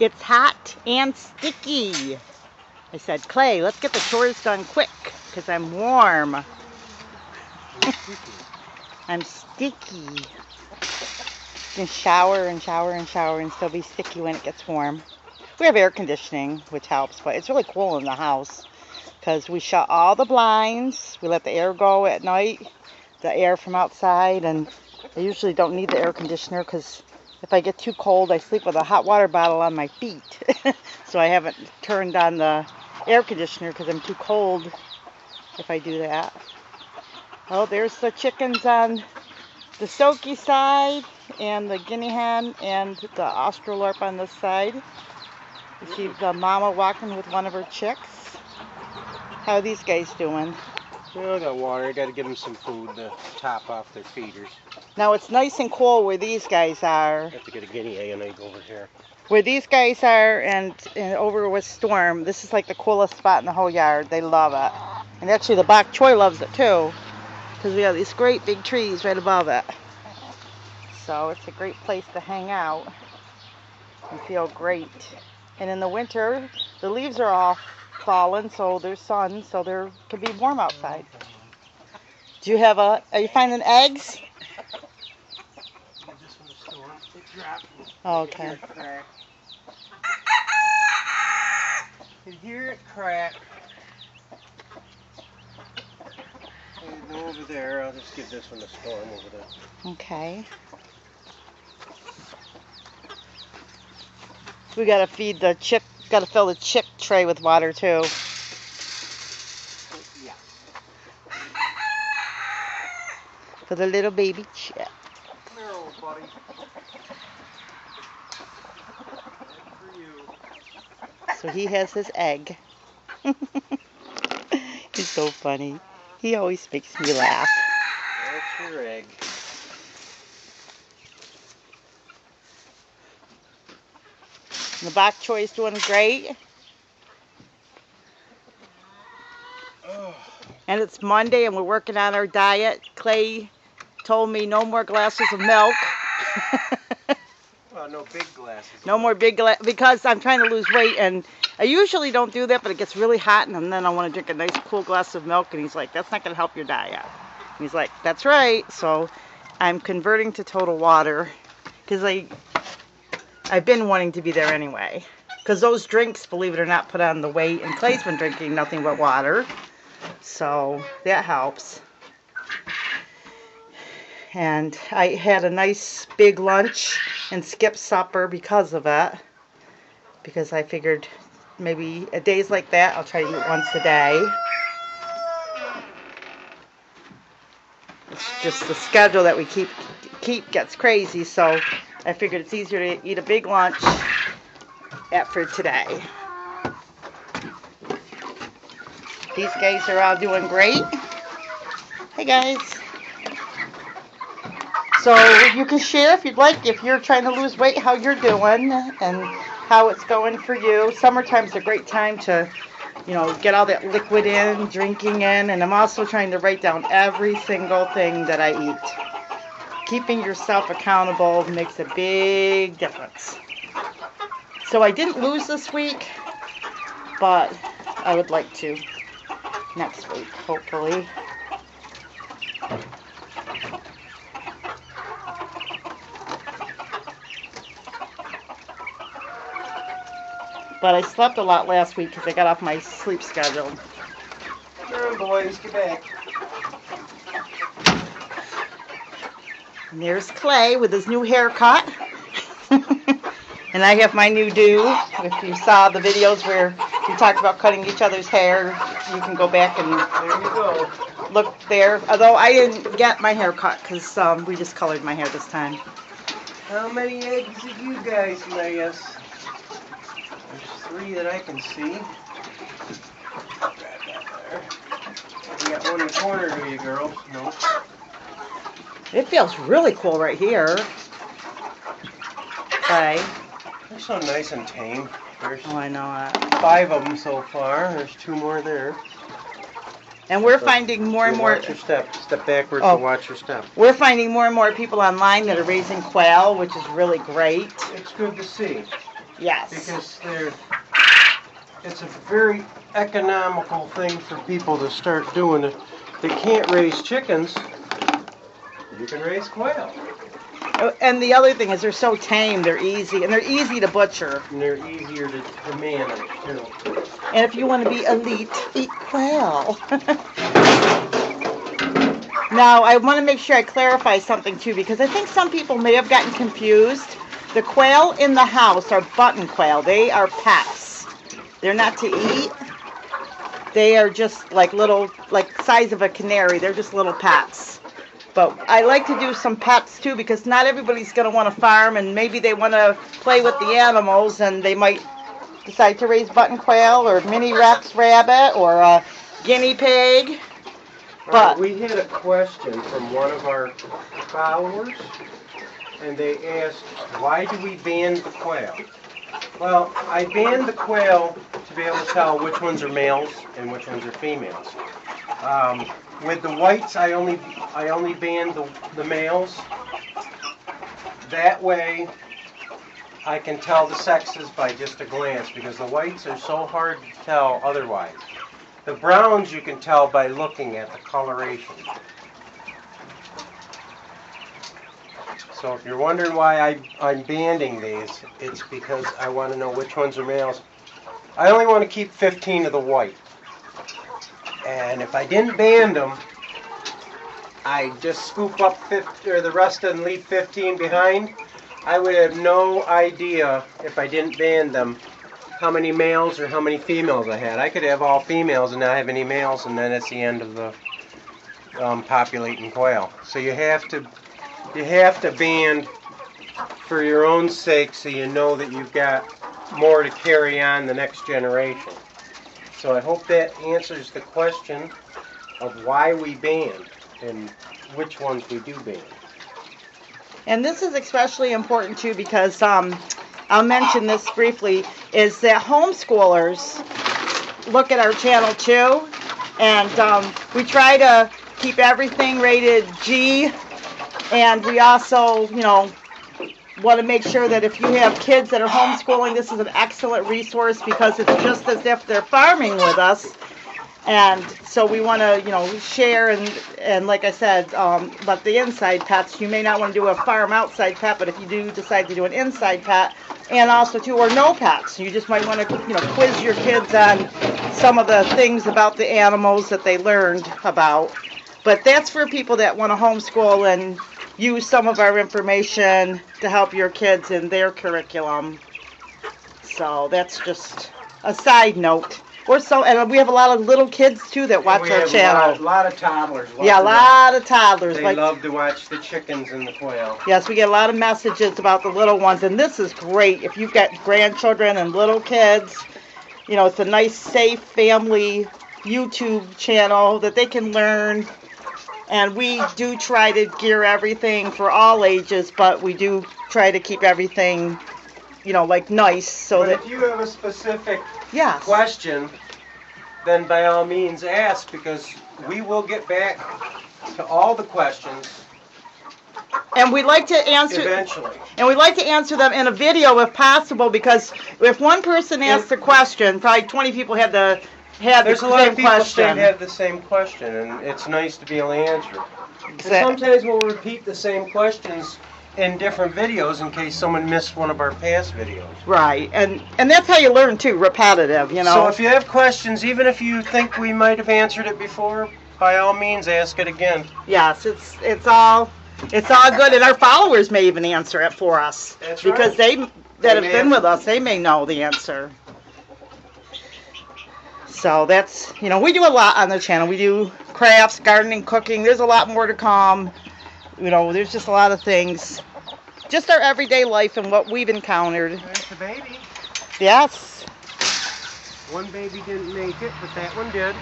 It's hot and sticky. I said, Clay, let's get the chores done quick because I'm warm. I'm sticky. You can shower and shower and shower and still be sticky when it gets warm. We have air conditioning, which helps, but it's really cool in the house because we shut all the blinds. We let the air go at night, the air from outside, and I usually don't need the air conditioner because if I get too cold, I sleep with a hot water bottle on my feet. So I haven't turned on the air conditioner because I'm too cold if I do that. Oh, there's the chickens on the Soaky side and the guinea hen and the Australorp on this side. You see the mama walking with one of her chicks. How are these guys doing? Well, I got water. I got to give them some food to top off their feeders. Now it's nice and cool where these guys are. I have to get a guinea egg and egg over here. Where these guys are and over with Storm, this is like the coolest spot in the whole yard. They love it. And actually the bok choy loves it too, because we have these great big trees right above it. So it's a great place to hang out and feel great. And in the winter, the leaves are all fallen, so there's sun, so there can be warm outside. Do you have are you finding eggs? Oh, okay. You hear it crack. Go over there. I'll just give this one to Storm over there. Okay. We gotta feed the chick. Gotta fill the chick tray with water too. Yeah. For the little baby chick. Come here, old buddy. For you. So he has his egg. He's so funny. He always makes me laugh. That's your egg. And the bok choy is doing great. Oh. And it's Monday and we're working on our diet. Clay told me no more glasses of milk. Well, no big glasses. No more big glasses because I'm trying to lose weight, and I usually don't do that, but it gets really hot and then I want to drink a nice cool glass of milk, and he's like, that's not going to help your diet. And he's like, that's right. So I'm converting to total water because I've been wanting to be there anyway. Because those drinks, believe it or not, put on the weight, and Clay's been drinking nothing but water. So that helps. And I had a nice big lunch and skipped supper because of it. Because I figured maybe at days like that, I'll try to eat once a day. It's just the schedule that we keep gets crazy, so I figured it's easier to eat a big lunch for today. These guys are all doing great. Hey guys. So you can share if you'd like, if you're trying to lose weight, how you're doing and how it's going for you. Summertime's a great time to, get all that liquid in, drinking in, and I'm also trying to write down every single thing that I eat. Keeping yourself accountable makes a big difference. So I didn't lose this week, but I would like to next week, hopefully. But I slept a lot last week because I got off my sleep schedule. Come on, boys, get back. And there's Clay with his new haircut. And I have my new do. If you saw the videos where we talked about cutting each other's hair, you can go back and There you go. look there. Although I didn't get my hair cut because we just colored my hair this time. How many eggs did you guys lay us? There's 3 that I can see. Grab that there. You got one in the corner, do you, girls? No. It feels really cool right here. Okay. They're so nice and tame. There's Oh, I know it. 5 of them so far. There's 2 more there. And we're finding more and more. Watch your step. Step backwards Oh. and watch your step. We're finding more and more people online that are raising quail, which is really great. It's good to see. Yes. Because it's a very economical thing for people to start doing. If they can't raise chickens, you can raise quail. And the other thing is they're so tame, they're easy, and they're easy to butcher. And they're easier to manage, too. And if you want to be elite, eat quail. Now, I want to make sure I clarify something, too, because I think some people may have gotten confused. The quail in the house are button quail. They are pets. They're not to eat. They are just like little, like size of a canary. They're just little pets. But I like to do some pets too, because not everybody's going to want to farm, and maybe they want to play with the animals, and they might decide to raise button quail or mini Rex rabbit or a guinea pig. But we had a question from one of our followers, and they asked, why do we ban the quail? Well, I banned the quail to be able to tell which ones are males and which ones are females. With the whites, I only banned the males. That way, I can tell the sexes by just a glance, because the whites are so hard to tell otherwise. The browns you can tell by looking at the coloration. So if you're wondering why I'm banding these, it's because I want to know which ones are males. I only want to keep 15 of the white. And if I didn't band them, I just scoop up 50, or the rest of them, leave 15 behind. I would have no idea, if I didn't band them, how many males or how many females I had. I could have all females and not have any males, and then it's the end of the populating quail. So you have to band for your own sake, so you know that you've got more to carry on the next generation. So I hope that answers the question of why we band and which ones we do ban. And this is especially important too, because I'll mention this briefly, is that homeschoolers look at our channel too, and we try to keep everything rated G, and we also, want to make sure that if you have kids that are homeschooling, this is an excellent resource, because it's just as if they're farming with us. And so we want to, share and like I said, but the inside pets, you may not want to do a farm outside pet, but if you do decide to do an inside pet, and also too, or no pets, you just might want to, quiz your kids on some of the things about the animals that they learned about. But that's for people that want to homeschool and use some of our information to help your kids in their curriculum. So that's just a side note. And we have a lot of little kids too that watch our channel. A lot of toddlers. Yeah, a lot of toddlers. They love to watch the chickens and the quail. Yes, we get a lot of messages about the little ones, and this is great. If you've got grandchildren and little kids, it's a nice, safe family YouTube channel that they can learn. And we do try to gear everything for all ages, but we do try to keep everything, nice, so but that if you have a specific yes. question, then by all means ask, because we will get back to all the questions. And we like to answer eventually. And we like to answer them in a video if possible, because if one person asks a question, probably 20 people have the There's a lot of people question. that have the same question, and it's nice to be able to answer it. Exactly. And sometimes we'll repeat the same questions in different videos in case someone missed one of our past videos. Right, and that's how you learn too, repetitive, So if you have questions, even if you think we might have answered it before, by all means ask it again. Yes, it's all good, and our followers may even answer it for us. That's because right. they have been with us, they may know the answer. So that's, we do a lot on the channel. We do crafts, gardening, cooking. There's a lot more to come. There's just a lot of things. Just our everyday life and what we've encountered. There's the baby. Yes. One baby didn't make it, but that one did.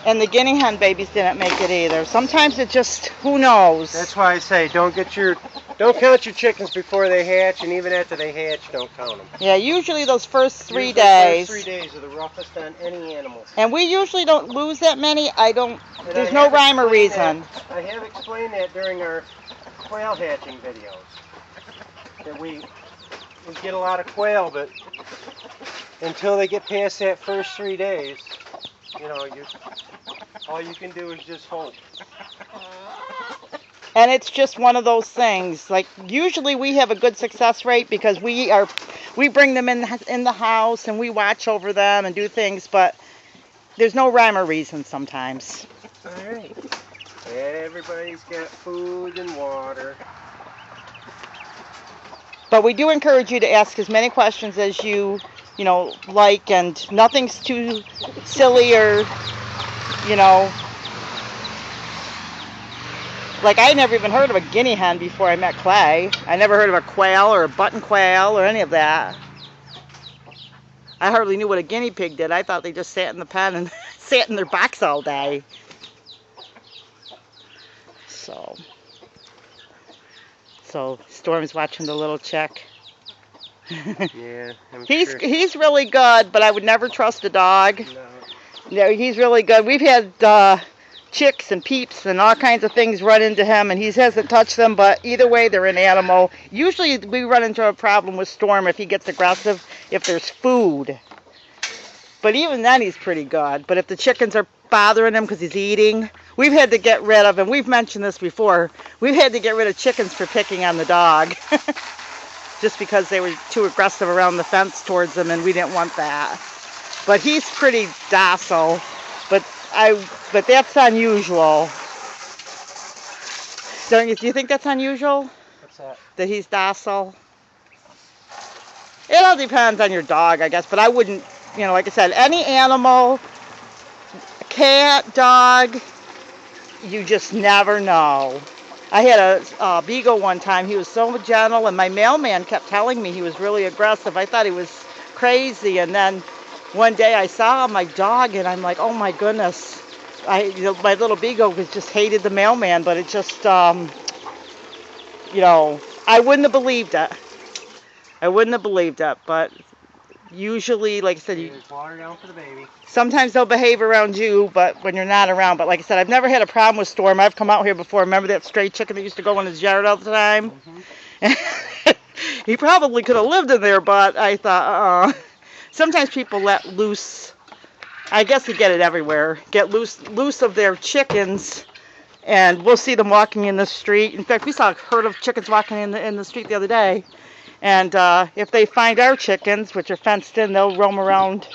And the guinea hen babies didn't make it either. Sometimes it just, who knows? That's why I say don't count your chickens before they hatch, and even after they hatch, don't count them. Yeah, usually those first 3 Usually days. The first 3 days are the roughest on any animals. And we usually don't lose that many. There's no rhyme or reason. I have explained that during our quail hatching videos. that we get a lot of quail, but until they get past that first 3 days, all you can do is just hope. And it's just one of those things. Like, usually we have a good success rate because we bring them in the house and we watch over them and do things, but there's no rhyme or reason sometimes. All right. Everybody's got food and water. But we do encourage you to ask as many questions as you like, and nothing's too silly or, like, I never even heard of a guinea hen before I met Clay. I never heard of a quail or a button quail or any of that. I hardly knew what a guinea pig did. I thought they just sat in the pen and sat in their box all day. So Storm's watching the little chick. Yeah, he's really good, but I would never trust a dog. No, he's really good. We've had chicks and peeps and all kinds of things run into him, and he hasn't touched them, but either way, they're an animal. Usually we run into a problem with Storm if he gets aggressive, if there's food. But even then, he's pretty good. But if the chickens are bothering him because he's eating, we've had to get rid of, and we've mentioned this before, we've had to get rid of chickens for picking on the dog. Just because they were too aggressive around the fence towards him, and we didn't want that. But he's pretty docile. But that's unusual. Do you think that's unusual? What's that? That he's docile? It all depends on your dog, I guess. But I wouldn't, like I said, any animal, cat, dog, you just never know. I had a beagle one time. He was so gentle, and my mailman kept telling me he was really aggressive. I thought he was crazy, and then one day I saw my dog, and I'm like, oh my goodness. My little beagle just hated the mailman, but it just, I wouldn't have believed it. I wouldn't have believed it, but usually, like I said, There's water down for the baby. Sometimes they'll behave around you, but when you're not around. But like I said, I've never had a problem with Storm. I've come out here before. Remember that stray chicken that used to go in his yard all the time? Mm-hmm. He probably could have lived in there, but I thought, sometimes people let loose. I guess you get it everywhere. Get loose of their chickens, and we'll see them walking in the street. In fact, we saw a herd of chickens walking in the street the other day. And if they find our chickens, which are fenced in, they'll roam around.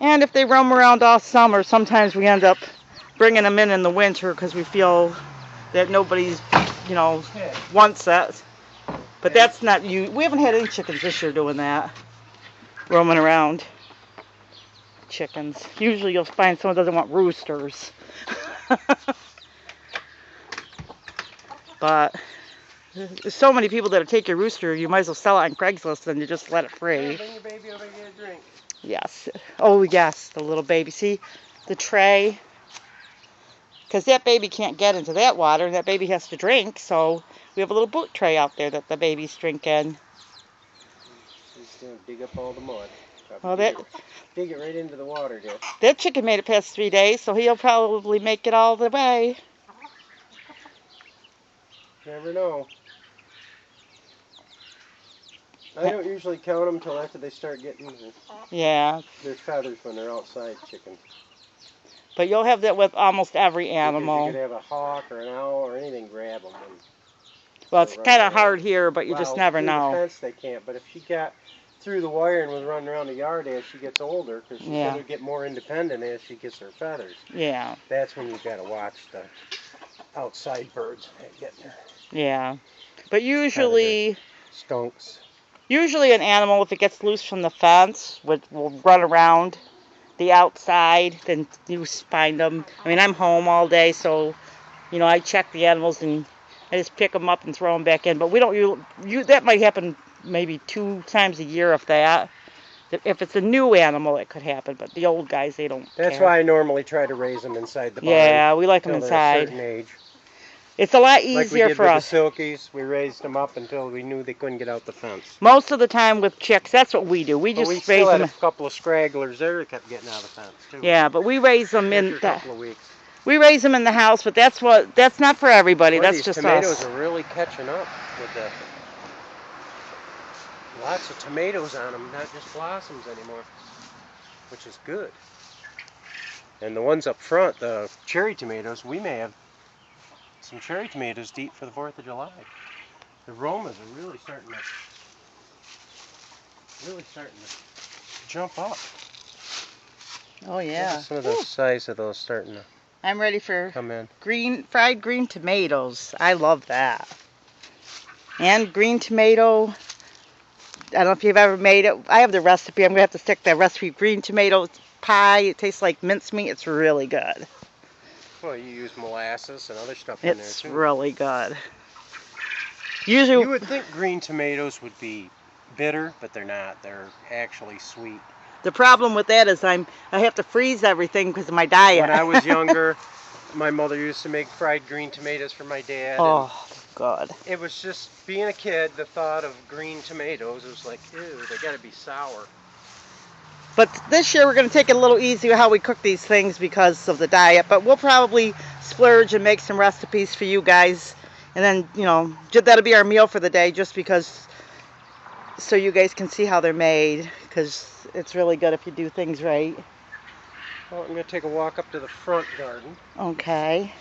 And if they roam around all summer, sometimes we end up bringing them in the winter because we feel that nobody's, wants it. But that's not you. We haven't had any chickens this year doing that, roaming around. Chickens. Usually you'll find someone doesn't want roosters. But there's so many people that'll take your rooster, you might as well sell it on Craigslist and you just let it free. Yeah, bring your baby over and get a drink. Yes. Oh, yes, the little baby. See, the tray. Because that baby can't get into that water, and that baby has to drink, so we have a little boot tray out there that the baby's drinking. He's going to dig up all the mud. Well, dig it right into the water, dear. That chicken made it past 3 days, so he'll probably make it all the way. Never know. I don't usually count them until after they start getting their feathers when they're outside chickens. But you'll have that with almost every animal. Because you could have a hawk or an owl or anything grab them. Well, it's kind of hard here, but you just never know. Through the fence they can't, but if she got through the wire and was running around the yard as she gets older, because she's going to get more independent as she gets her feathers. Yeah. That's when you've got to watch the outside birds getting her. Yeah. But usually... Skunks. Usually an animal, if it gets loose from the fence, will run around the outside, then you find them. I mean, I'm home all day, so, I check the animals and I just pick them up and throw them back in. But we don't, that might happen maybe 2 times a year, if that. If it's a new animal, it could happen, but the old guys, they don't That's care. why I normally try to raise them inside the barn. Yeah, we like them inside. A certain age. It's a lot easier for us. Like we did with the Silkies, we raised them up until we knew they couldn't get out the fence. Most of the time with chicks, that's what we do. We just raise them. We still had a couple of scragglers there that kept getting out of the fence too. Yeah, but we raise them in a couple of weeks. We raise them in the house, but that's not for everybody. Boy, that's these just tomatoes us. are really catching up with the lots of tomatoes on them, not just blossoms anymore, which is good. And the ones up front, the cherry tomatoes, we may have some cherry tomatoes to eat for the 4th of July. The aromas are really starting to jump up. Oh yeah. Some of the size of those starting to I'm ready for come in. fried green tomatoes. I love that. And green tomato. I don't know if you've ever made it. I have the recipe. I'm gonna have to stick that recipe. Green tomato pie. It tastes like mincemeat. It's really good. Well, you use molasses and other stuff in there It's too. really good. Usually, You would think green tomatoes would be bitter, but they're not. They're actually sweet. the problem with that is I have to freeze everything because of my diet. When I was younger, my mother used to make fried green tomatoes for my dad. Oh, God. It was just, being a kid, the thought of green tomatoes was like, ew, they gotta be sour. But this year we're going to take it a little easy with how we cook these things because of the diet. But we'll probably splurge and make some recipes for you guys. And then, you know, that'll be our meal for the day just because, so you guys can see how they're made. Because it's really good if you do things right. Well, I'm gonna take a walk up to the front garden. Okay.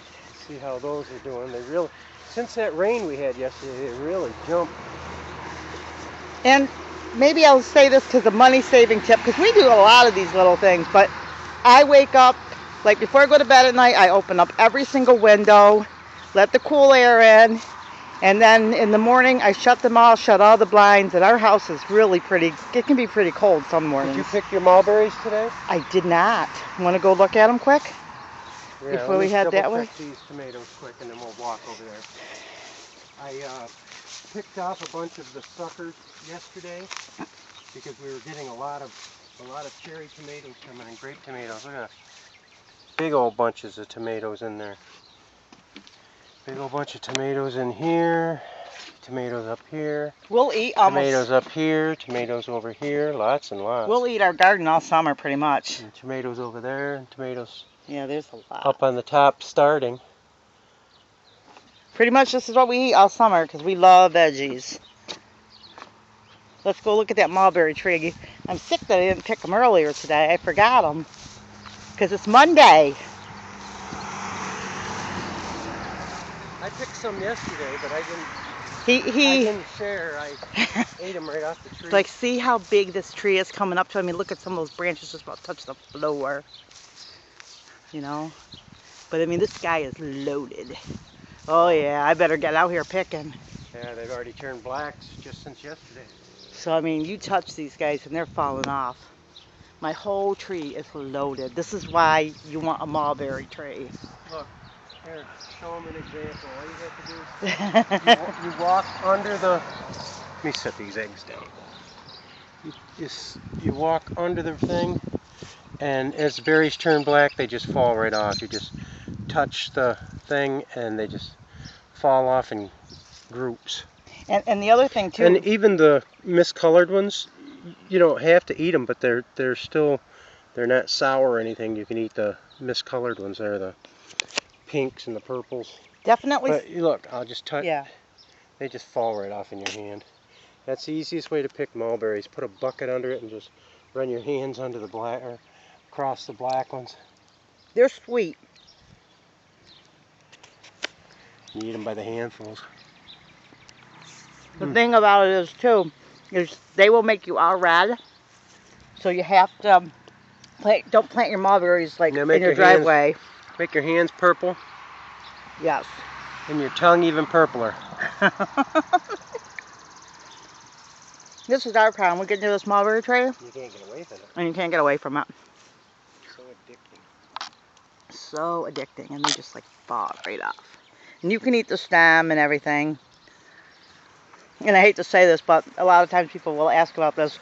See how those are doing. They really, since that rain we had yesterday, they really jumped. And maybe I'll say this because a money-saving tip, because we do a lot of these little things, but I wake up, like before I go to bed at night, I open up every single window, let the cool air in, and then in the morning I shut them all, shut all the blinds, and our house is really pretty, it can be pretty cold some mornings. Did you pick your mulberries today? I did not. Want to go look at them quick? Yeah, Before we head that way? check these tomatoes quick and then we'll walk over there. I picked off a bunch of the suckers yesterday because we were getting a lot of cherry tomatoes coming and grape tomatoes. Look at that. Big old bunches of tomatoes in there. Big old bunch of tomatoes in here. Tomatoes up here. We'll eat almost. Tomatoes up here. Tomatoes over here. Lots and lots. We'll eat our garden all summer pretty much. And tomatoes over there and tomatoes Yeah, there's a lot. up on the top starting. Pretty much this is what we eat all summer because we love veggies. Let's go look at that mulberry tree. I'm sick that I didn't pick them earlier today. I forgot them because it's Monday. I picked some yesterday, but I He didn't share. I ate them right off the tree. like, see how big this tree is coming up to. I mean, look at some of those branches just about to touch the floor. You know? But I mean, this guy is loaded. Oh yeah, I better get out here picking. Yeah, they've already turned black just since yesterday. So I mean, you touch these guys and they're falling off. My whole tree is loaded. This is why you want a mulberry tree. Look, here, show them an example. All you have to do is you walk under the. Let me set these eggs down. You walk under the thing, and as the berries turn black, they just fall right off. You just touch the thing, and they just fall off in groups. And the other thing too. And even the miscolored ones, you don't have to eat them, but they're not sour or anything. You can eat the miscolored ones. They're the pinks and the purples. Definitely. But look, I'll just touch. Yeah. They just fall right off in your hand. That's the easiest way to pick mulberries. Put a bucket under it and just run your hands under the black or across the black ones. They're sweet. You eat them by the handfuls. The thing about it is too, is they will make you all red. So you have to don't plant your mulberries like Now in make your your hands- driveway. Make your hands purple Yes. and your tongue even purpler. This is our problem. We get near this mulberry tree You can't get away from it. and you can't get away from it. So addicting. So addicting, and they just like fall right off. And you can eat the stem and everything. And I hate to say this, but a lot of times people will ask about this.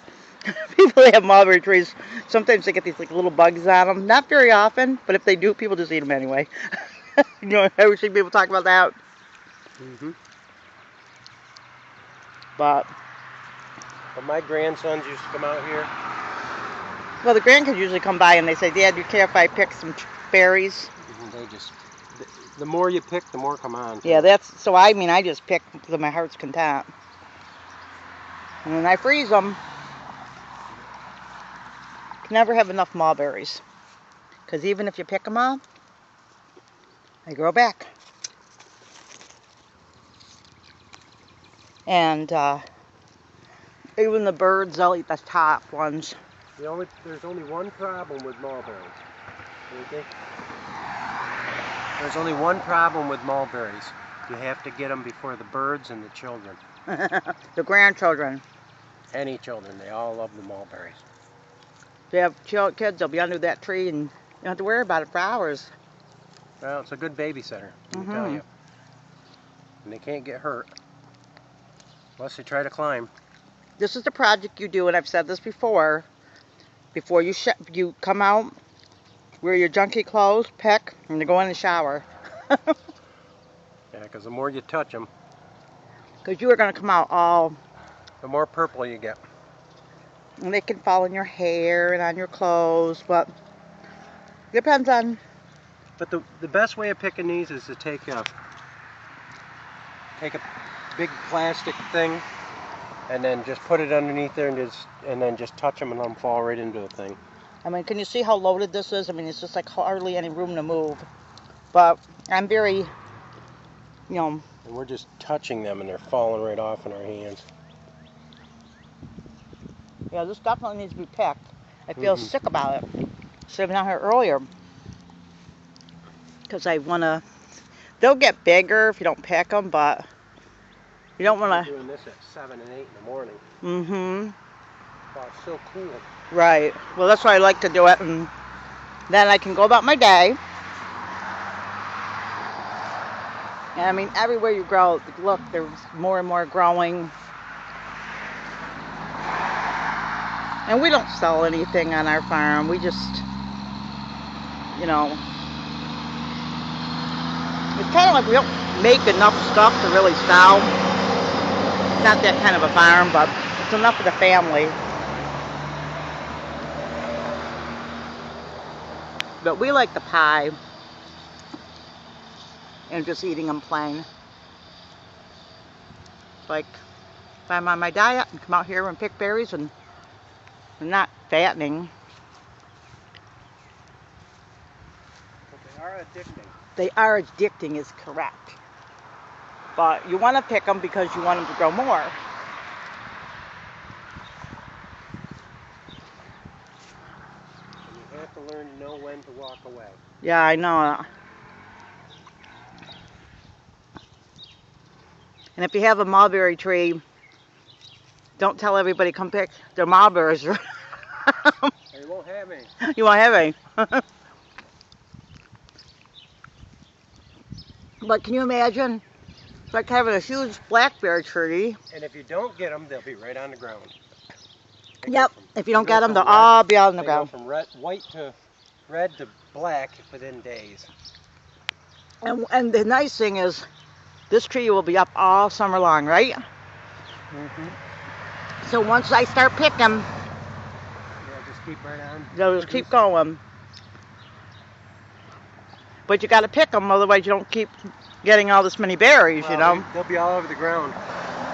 People that have mulberry trees, sometimes they get these like little bugs on them. Not very often, but if they do, people just eat them anyway. You know, I always see people talk about that. But my grandsons used to come out here. well, the grandkids usually come by and they say, "Dad, do you care if I pick some berries?" They just, the more you pick, the more come on. Yeah, that's so. I mean, I just pick to my heart's content. And then I freeze them. Can never have enough mulberries. Because even if you pick them up, they grow back. And even the birds, they'll eat the top ones. There's only one problem with mulberries. Okay? There's only one problem with mulberries. You have to get them before the birds and the children. The grandchildren. Any children, they all love the mulberries. If you have kids, they'll be under that tree and you don't have to worry about it for hours. Well, it's a good babysitter, let me tell you. And they can't get hurt unless they try to climb. This is the project you do, and I've said this before. Before you come out, wear your junky clothes, pick, and you go in the shower. Yeah, because the more you touch them, Because you are going to come out all... the more purple you get. And they can fall in your hair and on your clothes, but depends on... But the best way of picking these is to take a big plastic thing and then just put it underneath there and then just touch them and let them fall right into the thing. I mean, can you see how loaded this is? I mean, it's just like hardly any room to move. But I'm very, you know... And we're just touching them and they're falling right off in our hands. Yeah, this definitely needs to be picked. I feel sick about it. So I've been out here earlier. Because I want to... They'll get bigger if you don't pick them, but you don't want to... We're doing this at 7 and 8 in the morning. Mm-hmm. Oh, it's so cool. Right. Well, that's why I like to do it. And then I can go about my day. And I mean, everywhere you grow, look, there's more and more growing. And we don't sell anything on our farm. We just, you know, it's kind of like we don't make enough stuff to really sell. Not that kind of a farm, but it's enough for the family. But we like the pie and just eating them plain. Like, if I'm on my diet and come out here and pick berries and not fattening. But they are addicting. They are addicting is correct. But you want to pick them because you want them to grow more. And you have to learn to know when to walk away. Yeah, I know. And if you have a mulberry tree, don't tell everybody come pick their mulberries. You won't have any. You won't have any. But can you imagine? It's like having a huge blackberry tree. And if you don't get them, they'll be right on the ground. Yep. If you don't get them, they'll all be out on the ground. They go from white to red to black within days. And the nice thing is, this tree will be up all summer long, right? So once I start picking, Yeah, just keep right on. they'll just keep going. But you got to pick them, otherwise you don't keep getting all this many berries, you know. They'll be all over the ground.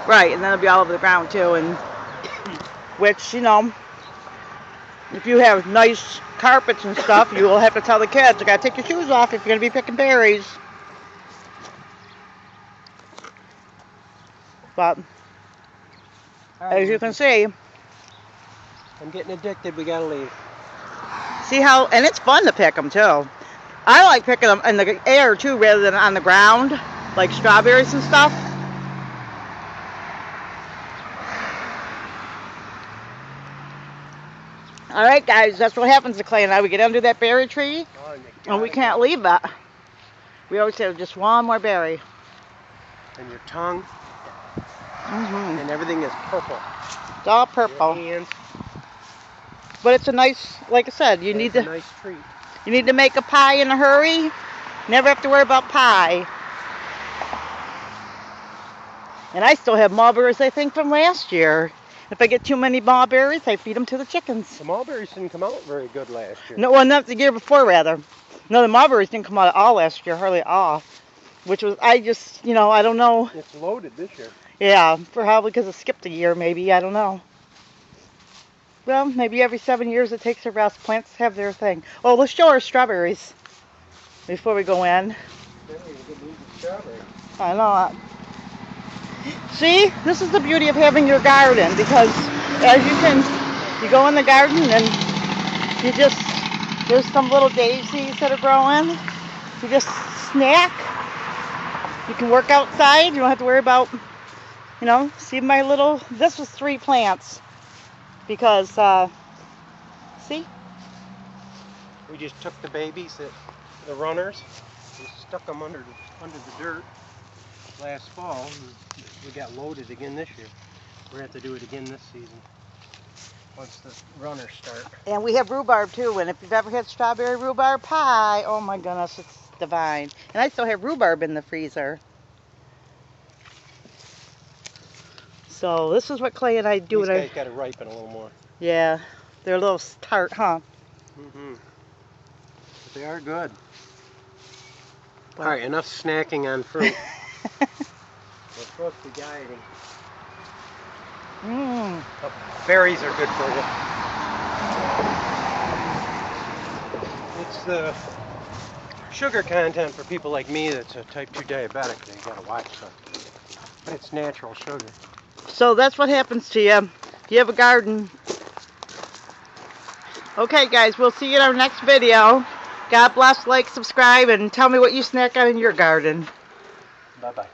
Right, and then they'll be all over the ground too. And which, you know, if you have nice carpets and stuff, you will have to tell the kids, you got to take your shoes off if you're going to be picking berries. But as you can see, I'm getting addicted. We gotta leave. see how, and it's fun to pick them too. I like picking them in the air too, rather than on the ground, like strawberries and stuff. All right, guys, that's what happens to Clay and I. We get under that berry tree, and we can't leave it. We always have just one more berry. And your tongue, and everything is purple. It's all purple. Your hands. But it's a nice, like I said, you need a to nice treat. you need to make a pie in a hurry. Never have to worry about pie. And I still have mulberries, I think, from last year. If I get too many mulberries, I feed them to the chickens. The mulberries didn't come out very good last year. No, well, not the year before, rather. No, the mulberries didn't come out at all last year, hardly at all. Which was, I just, you know, I don't know. It's loaded this year. Yeah, probably because it skipped a year, maybe. I don't know. Well, maybe every 7 years it takes a rest. Plants have their thing. Oh, let's show our strawberries before we go in. I know. See, this is the beauty of having your garden, because as you go in the garden and there's some little daisies that are growing. You just snack. You can work outside. You don't have to worry about, see this was 3 plants because, see? We just took the babies, the runners, and stuck them under the dirt last fall. We got loaded again this year. We're going to have to do it again this season once the runners start. And we have rhubarb too, and if you've ever had strawberry rhubarb pie, oh my goodness, it's divine. And I still have rhubarb in the freezer. So this is what Clay and I do. These guys got to ripen a little more. Yeah, they're a little tart, huh? Mm-hmm. But they are good. All right, enough snacking on fruit. We're supposed to be dieting. Oh, berries are good for you. It's the sugar content for people like me that's a type 2 diabetic. They gotta watch stuff. But it's natural sugar. So that's what happens to you if you have a garden. Okay, guys, we'll see you in our next video. God bless, like, subscribe, and tell me what you snack on in your garden. Bye-bye.